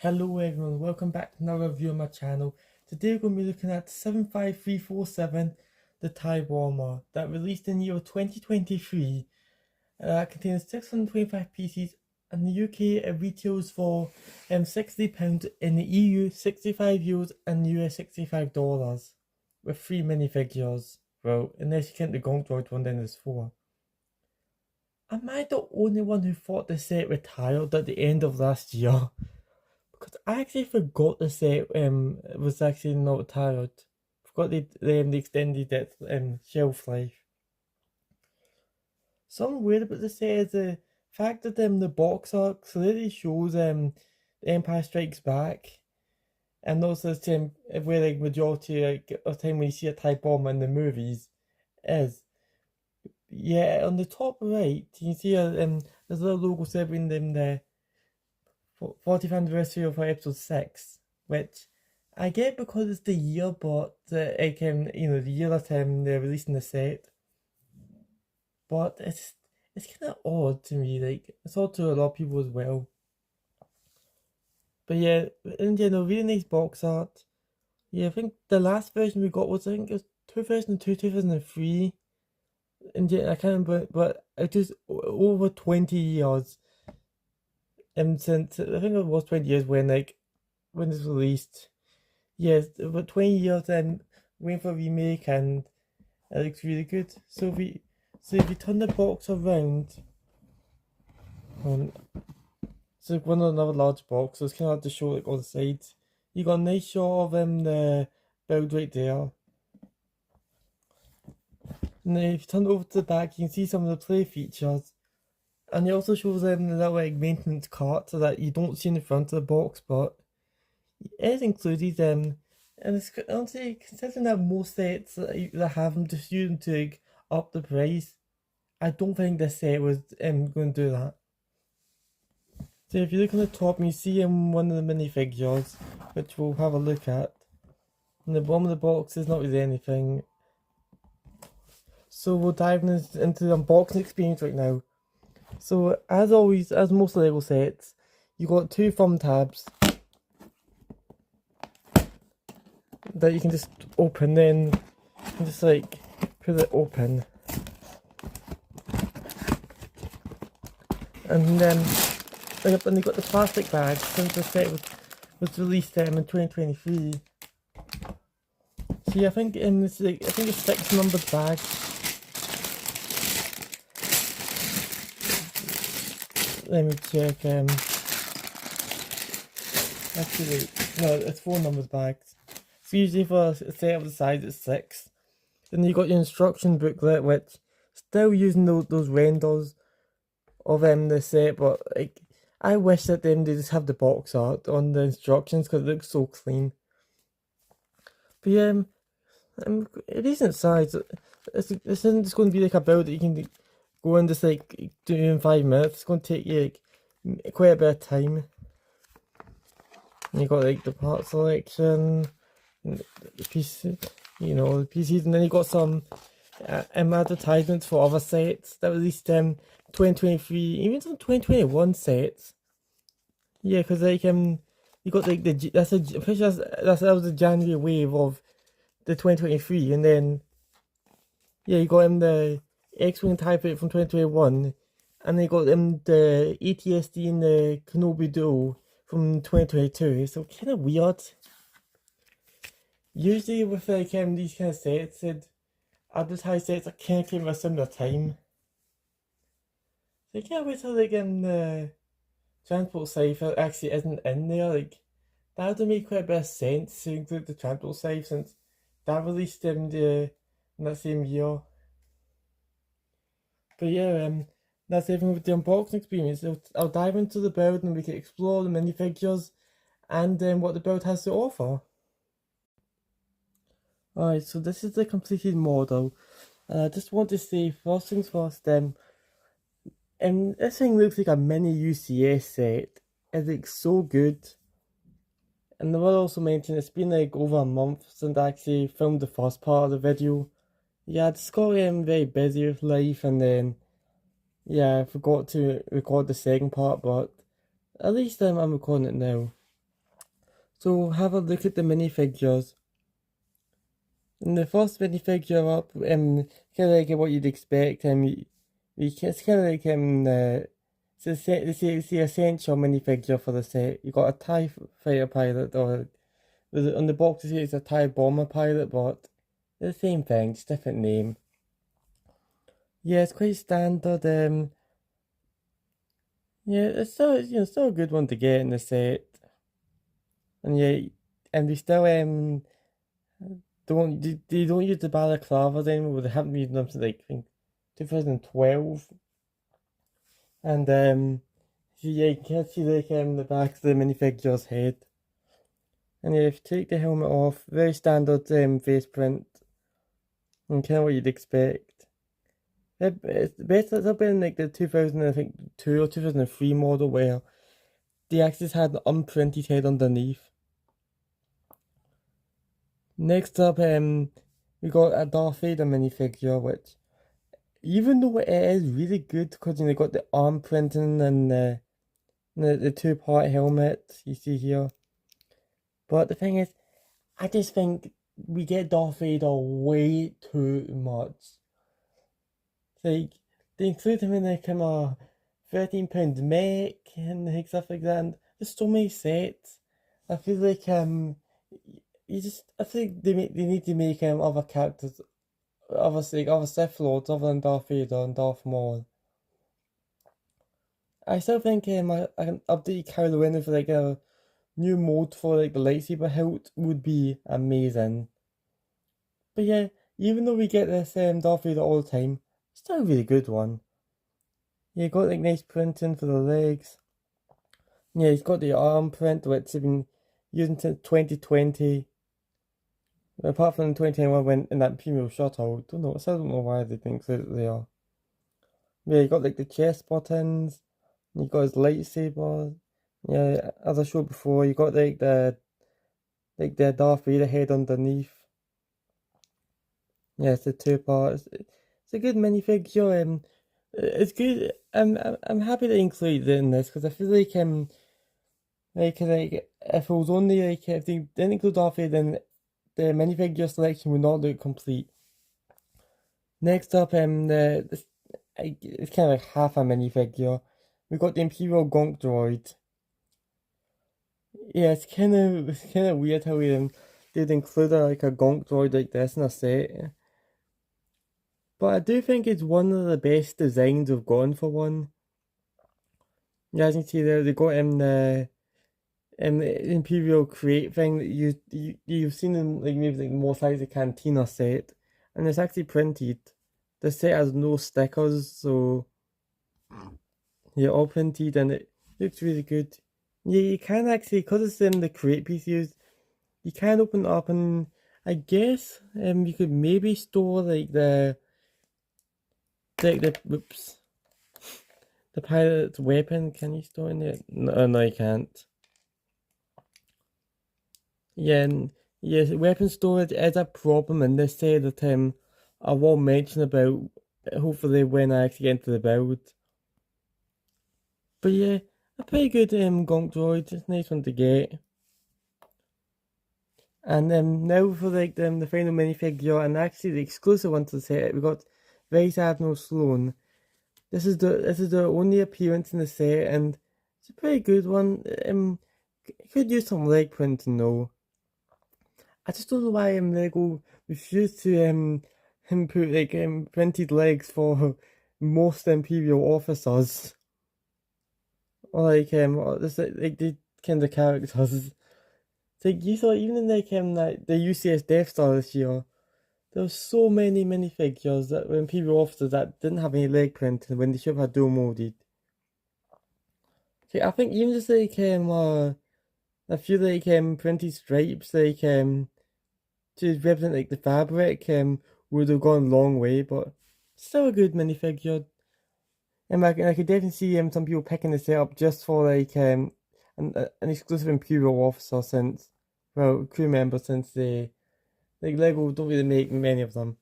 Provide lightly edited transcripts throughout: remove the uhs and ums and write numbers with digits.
Hello everyone, welcome back to another review on my channel. Today we're going to be looking at 75347, the Thai Warmer, that released in the year 2023. Contains 625 pieces. In the UK it retails for £60, in the EU €65 and US $65, with 3 minifigures. Well, unless you count the Gongroid one, then there's 4. Am I the only one who thought the set retired at the end of last year? Because I actually forgot the set was actually not retired. Forgot they extended its shelf life. Something weird about the set is the fact that the box art clearly shows the Empire Strikes Back, and also where the majority of time when you see a Thai bomb in the movies is. Yeah, on the top right you can see there's a little logo celebrating the 40th anniversary of episode 6, which I get because it's the year, but the year that they're releasing the set. But it's kind of odd to me, like it's odd to a lot of people as well. But yeah, in general, really nice box art. Yeah, I think the last version we got was, I think it was 2002, 2003. And yeah, I can't remember, but it was over 20 years. And since I think it was 20 years when it's released. Yes, about 20 years and waiting for a remake, and it looks really good. So if you turn the box around, so one another large box, so it's kind of hard to show like all the sides. You got a nice shot of the build right there. And then if you turn it over to the back, you can see some of the play features. And it also shows the little like maintenance cart so that you don't see in the front of the box, but it is included. And it's honestly, considering that most sets that have them just use them to up the price, I don't think this set was going to do that. So if you look on the top, you see one of the minifigures, which we'll have a look at. And the bottom of the box is not really anything. So we'll dive into the unboxing experience right now. So as always, as most Lego sets, you got 2 thumb tabs that you can just open, then you can just like put it open, and then you got the plastic bag since the set was released in 2023. So yeah, I think it's 6 numbered bags. Let me check. Actually, no, it's 4 numbered bags. So usually for a set of the size, it's 6. Then you got your instruction booklet, which still using those renders of the set, but like I wish that they just have the box art on the instructions because it looks so clean. But yeah, a decent size. This isn't just going to be like a build that you can go and just like do in 5 minutes. It's going to take you like quite a bit of time. And you got like the part selection, the pieces, the pieces, and then you got some advertisements for other sets that released 2023, even some 2021 sets. Yeah, because like you got like that was the January wave of the 2023, and then yeah, you got the X-Wing TIE Fighter from 2021, and then you got the ATSD and the Kenobi Duo from 2022. So kind of weird. Usually with like these kind of sets, advertised sets are kind of came at a similar time. So I can't wait till like the transport cipher actually isn't in there. Like that would make quite a bit of sense to include the transport cipher since that released in that same year. But yeah, that's everything with the unboxing experience. I'll dive into the build and we can explore the minifigures and what the build has to offer. Alright, so this is the completed model. I just want to say, first things first, this thing looks like a mini UCS set. It looks so good. And I will also mention it's been like over a month since I actually filmed the first part of the video. Yeah, I just got very busy with life, and then yeah, I forgot to record the second part, but at least I'm recording it now. So have a look at the minifigures. And the first minifigure up, kind of like what you'd expect. It's kind of like it's the essential minifigure for the set. You got a TIE fighter pilot, or on the box it's a TIE bomber pilot, but the same thing, just different name. Yeah, it's quite standard. Yeah, it's still a good one to get in the set. And yeah, and we still they don't use the balaclavas anymore. They haven't used them since like I think 2012. And so yeah, you can see like the back of the minifigure's head. And yeah, if you take the helmet off, very standard face print, and kind of what you'd expect. It's better. It's up in like the 2002 or 2003 model where the axis had an unprinted head underneath. Next up, we got a Darth Vader minifigure, which, even though it is really good because you got the arm printing and the two-part helmet you see here. But the thing is, I just think we get Darth Vader way too much. Like, they include him in like a £13 mech and like stuff like that. And there's so many sets. I feel like I think they need to make other characters, other Sith Lords other than Darth Vader and Darth Maul. I still think I can update Kylo Ren with like a new mode for like the lightsaber hilt would be amazing. But yeah, even though we get this Darth Vader all the time, it's still a really good one. Yeah, got like nice printing for the legs. Yeah, he's got the arm print which has been using since 2020. Apart from 2021 when in that Imperial shuttle, I don't know why they think that they are. Yeah, you got like the chest buttons, you got his lightsaber. Yeah, as I showed before, you got like the Darth Vader head underneath. Yeah, it's the two parts. It's a good minifigure. It's good. I'm happy to include it in this because I feel like like if it was only like if they didn't include Darth Vader, then the minifigure selection would not look complete. Next up, it's kind of like half a minifigure. We got the Imperial Gonk Droid. Yeah, it's kind of weird how they'd include like a Gonk Droid like this in a set. But I do think it's one of the best designs we've gone for one. Yeah, as you can see there, they got the Imperial crate thing that you've seen in like maybe like most like the Cantina set, and it's actually printed. The set has no stickers, so yeah, all printed, and it looks really good. Yeah, you can actually, because it's in the crate piece used, you can open it up, and I guess you could maybe store like the oops, the pilot's weapon. Can you store in it? No, you can't. Yeah, and yes, weapon storage is a problem in this set that I will mention about hopefully when I actually get into the build. But yeah, a pretty good Gonk Droid, it's a nice one to get. And now for like the final minifigure, and actually the exclusive one to the set, we got Vice Admiral Sloane. This is the only appearance in the set, and it's a pretty good one. Could use some leg printing though. I just don't know why Lego refused to put like printed legs for most Imperial officers. Or like or this like the kind of characters. It's like you saw even in like the UCS Death Star this year, there were so many minifigures that were Imperial officers that didn't have any leg printing when they should have had dual molded. Okay, I think even just like a few like printed stripes like to represent like the fabric would have gone a long way, but still a good minifigure. And I could definitely see some people picking this up just for like an exclusive Imperial officer since crew member since they like Lego don't really make many of them.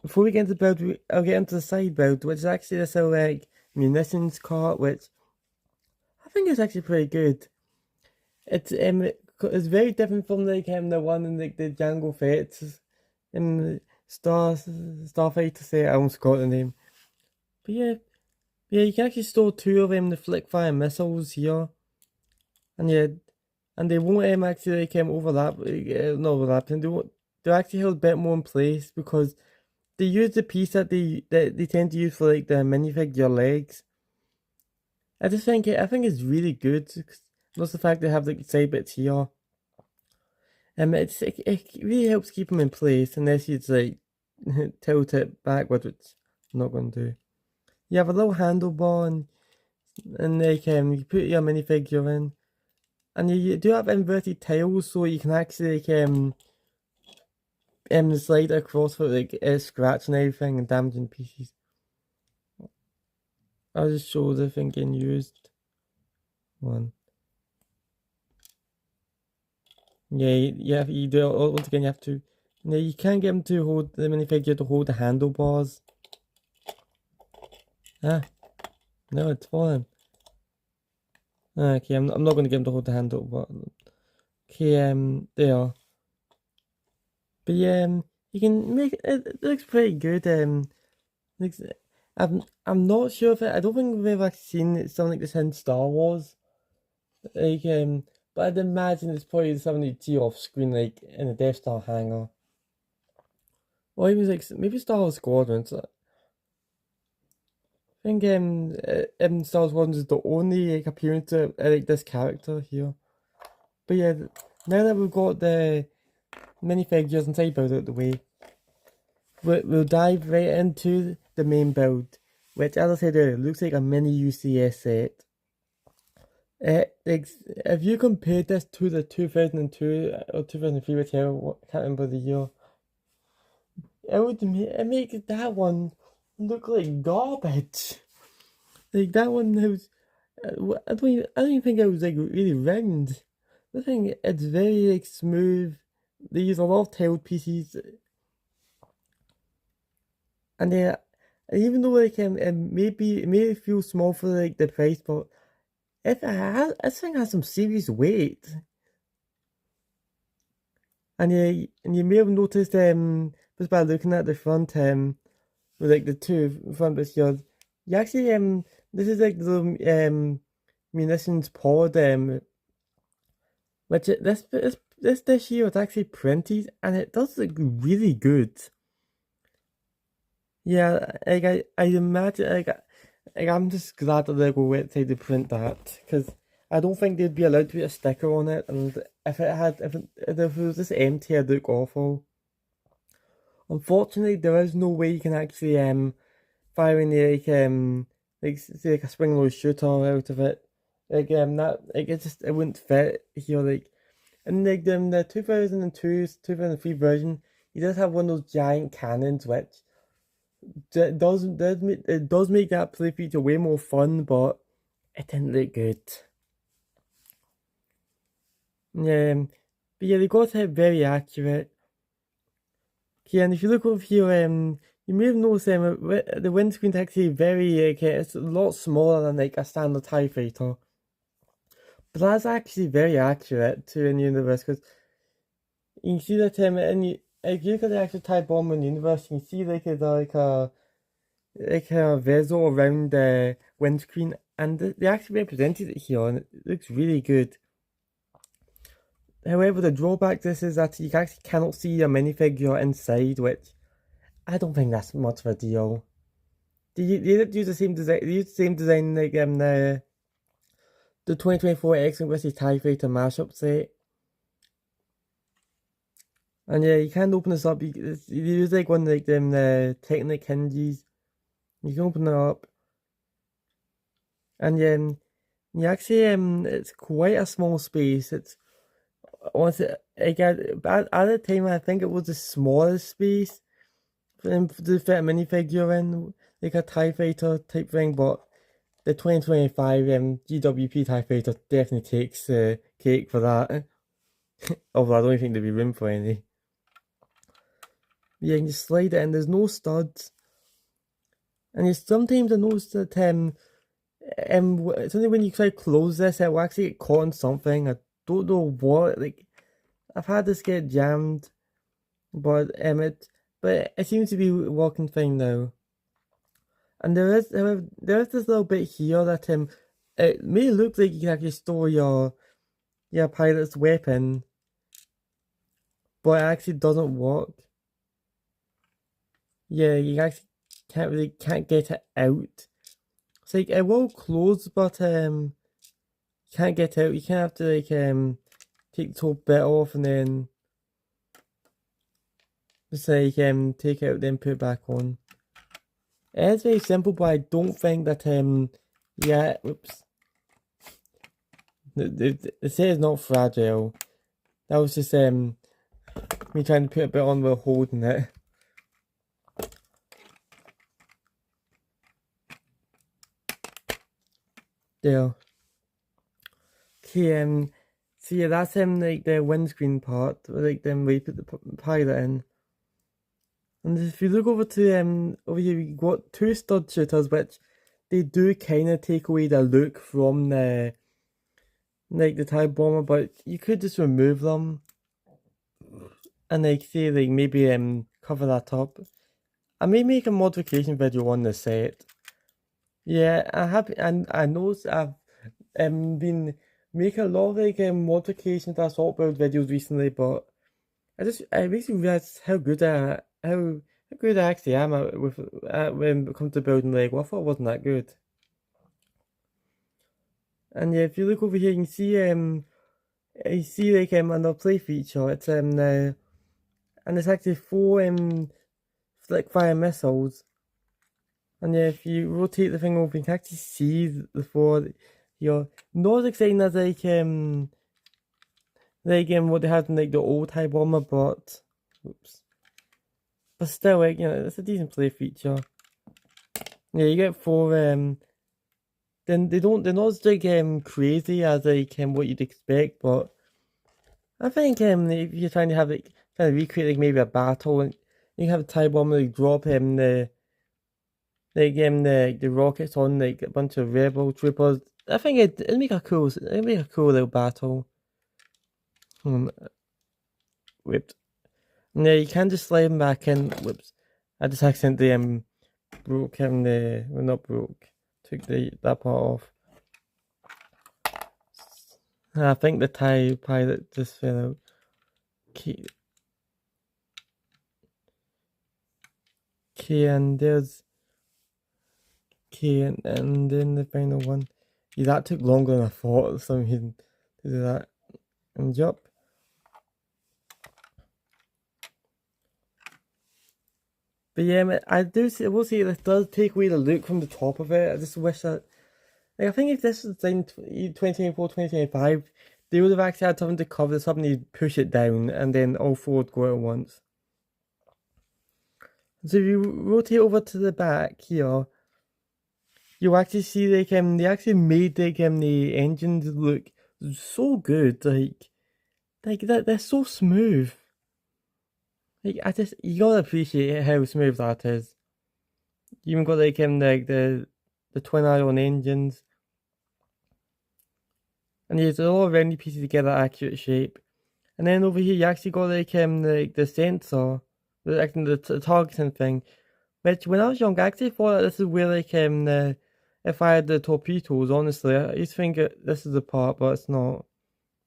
Before we get into the build, I'll get into the side build, which is actually this like munitions cart, which I think is actually pretty good. it's very different from like the one in like the Jango Fett's Starfighter set. I almost forgot the name. But yeah, you can actually store two of them, the flick fire missiles here, and yeah, and they won't actually like overlap, not overlap, and they're actually held a bit more in place because they use the piece that they tend to use for like the minifigure legs. I think it's really good. Plus the fact they have like side bits here. It really helps keep them in place unless you like tilt it backwards, which I'm not going to do. You have a little handlebar and like you put your minifigure in, and you do have inverted tiles, so you can actually like slide across for like scratching everything and damaging pieces. I'll just show the thing getting used. One. Yeah, you do it once again. You have to. Now you can't get him to hold the minifigure to hold the handlebars. Ah, no, it's falling. Okay, I'm not going to get him to hold the handlebar. Okay, there. But yeah, you can make it looks pretty good. Looks, I'm not sure if I don't think we've ever seen something like this in Star Wars. Like but I'd imagine it's probably something you see off screen, like in a Death Star hangar. Or even like maybe Star Wars Squadrons. I think Star Wars Squadrons is the only like appearance of like this character here. But yeah, now that we've got the minifigures and side build out the way, we'll dive right into the main build, which, as I said earlier, looks like a mini UCS set. If you compare this to the 2002 or 2003, whichever, I can't remember the year, it makes that one look like garbage. Like that one was, I don't even think it was like really round. The thing, it's very like smooth. They use a lot of tiled pieces, and even though like it may feel small for like the price, but this thing has some serious weight. And you may have noticed just by looking at the front with like the two front bits here, you actually this is like the munitions pod which this here is actually printed and it does look really good. Yeah, like I imagine like I'm just glad that they go outside to print that because I don't think they'd be allowed to put a sticker on it, and if it was just empty, it'd look awful. Unfortunately, there is no way you can actually fire any like say like a spring load shooter out of it. Like that like it wouldn't fit here like and like the 2002 2003 version, you just have one of those giant cannons which it does make that play feature way more fun, but it didn't look good. But yeah, they got it very accurate. Okay, and if you look over here, you may have noticed the windscreen's actually very, it's a lot smaller than like a standard TIE Fighter. But that's actually very accurate to in universe because you can see that if you look at the actual TIE Bomber in the universe, you can see like a bezel around the windscreen, and they actually represented it here, and it looks really good. However, the drawback to this is that you actually cannot see a minifigure inside, which I don't think that's much of a deal. They use the same design. They use the same design like the 2024 X-Wing vs TIE Fighter mashup set. And yeah, you can't open this up. You use like one of like them the Technic hinges. You can open it up, and you actually it's quite a small space. It's honestly, at the time I think it was the smallest space to fit a minifigure in, like a TIE Fighter type thing, but the 2025 GWP TIE Fighter definitely takes cake for that. Although I don't think there'd be room for any. Yeah, you can just slide it in, there's no studs. And sometimes I noticed that something when you try to close this, it will actually get caught on something. I don't know what, like, I've had this get jammed, but it seems to be working fine now. And there is this little bit here that it may look like you can actually store your pilot's weapon, but it actually doesn't work. Yeah, you actually can't get it out. It's like it will close, but you can't get out. You can't have to take the whole bit off and then just like take it out then put it back on. It is very simple, but I don't think that yeah, oops. They say it's not fragile. That was just me trying to put a bit on while holding it. There. Okay, so yeah, that's like the windscreen part, like then we put the pilot in. And if you look over to over here, we got two stud shooters, which they do kind of take away the look from the like the TIE bomber, but you could just remove them and like say like maybe cover that up. I may make a modification video on the set. Yeah, I have, and I know I've been making a lot of like modifications to assault build videos recently, but I basically realized how good how good I actually am with when it comes to building Lego. I thought it wasn't that good. And yeah, if you look over here, you see like another play feature. It's and it's actually four flick fire missiles. And yeah, if you rotate the thing over, you can actually see the four. You're not as exciting as like what they had in like the old TIE bomber, but oops. But still, like, it's a decent play feature. Yeah, you get four then they're not as like crazy as like what you'd expect, but I think if you're trying to have like trying to recreate like maybe a battle, and you have a TIE bomber like drop the rockets on like a bunch of rebel troopers. I think it'd make a cool little battle. Whipped. Yeah, you can just slide him back in. Whoops. I just accidentally broke him well, not broke. Took that part off. I think the TIE pilot just fell out. Okay, and there's and then the final one. Yeah, that took longer than I thought for some reason to do that. And jump. But yeah, I will say this does take away the look from the top of it. I just wish that, like, I think if this was in 2024, 2025, they would have actually had something to cover something, you'd push it down, and then all four would go at once. So if you rotate over to the back here, you actually see like they actually made like the engines look so good, like that they're so smooth. Like you gotta appreciate how smooth that is. You even got like the twin ion engines. And yeah, they're all roundy pieces to get that accurate shape. And then over here you actually got like the sensor, the targeting thing. Which when I was young I actually thought that this is where like if I had the torpedoes, honestly, I used to think this is the part, but it's not.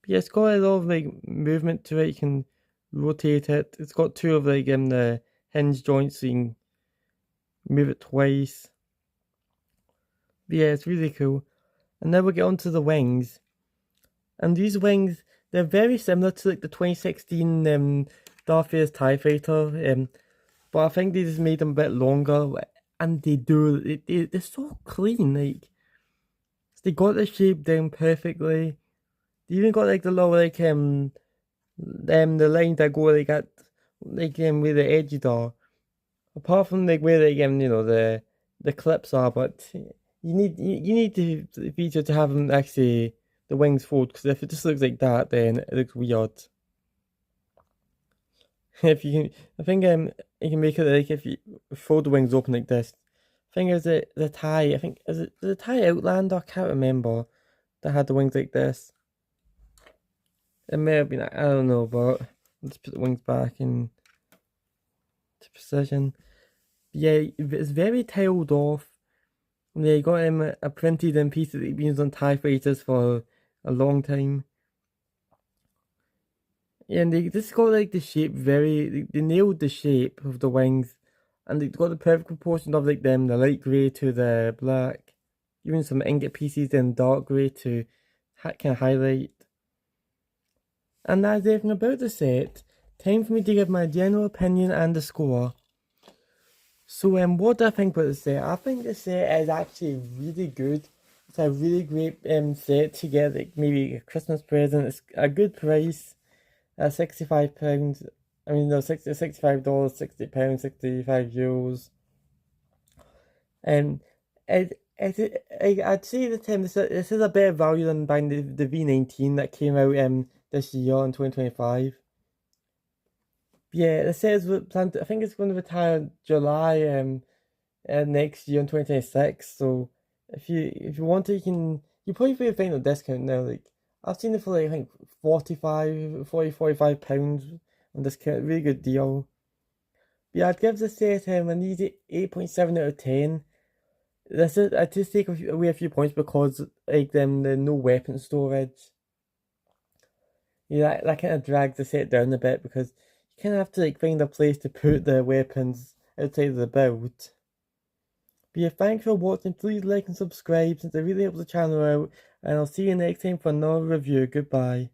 But yeah, it's got a lot of like movement to it. You can rotate it. It's got two of like the hinge joints, so you can move it twice. But yeah, it's really cool. And now we get onto the wings. And these wings, they're very similar to like the 2016 Darth Vader's TIE Fighter. But I think they just made them a bit longer, and they're so clean. Like they got the shape down perfectly. They even got like the little like the lines that go like at like where the edges are. Apart from like where like the clips are, but you need the feature to have them actually the wings fold, because if it just looks like that, then it looks weird. If you can, I think you can make it like if you fold the wings open like this. I think it was the TIE. I think is it the TIE Outlander? I can't remember. That had the wings like this. It may have been, I don't know, but let's put the wings back in to precision. Yeah, it's very tiled off. They got him a printed in piece that they've been used on TIE fighters for a long time. Yeah, and they just got like the shape they nailed the shape of the wings, and they got the perfect proportion of like them, the light grey to the black, even some ingot pieces in dark grey to kind of highlight. And that's everything about the set. Time for me to give my general opinion and the score. So, what do I think about the set? I think the set is actually really good. It's a really great set to get, like maybe a Christmas present. It's a good price at £65. I mean, no, $65, £60, €65. Um, I'd say the time this is a better value than buying the V19 that came out this year in 2025. Yeah, it says planned. I think it's going to retire in July next year in 2026. So if you want to, you probably find a discount now. Like I've seen it for like I think 45 £45 on discount. Really good deal. But yeah, I'd give this set an easy 8.7 out of 10. This is I just take away a few points because like the no weapon storage. Yeah, that kind of drags the set down a bit because you kind of have to like find a place to put the weapons outside of the build. But yeah, thanks for watching. Please like and subscribe since it really helps the channel out. And I'll see you next time for another review. Goodbye.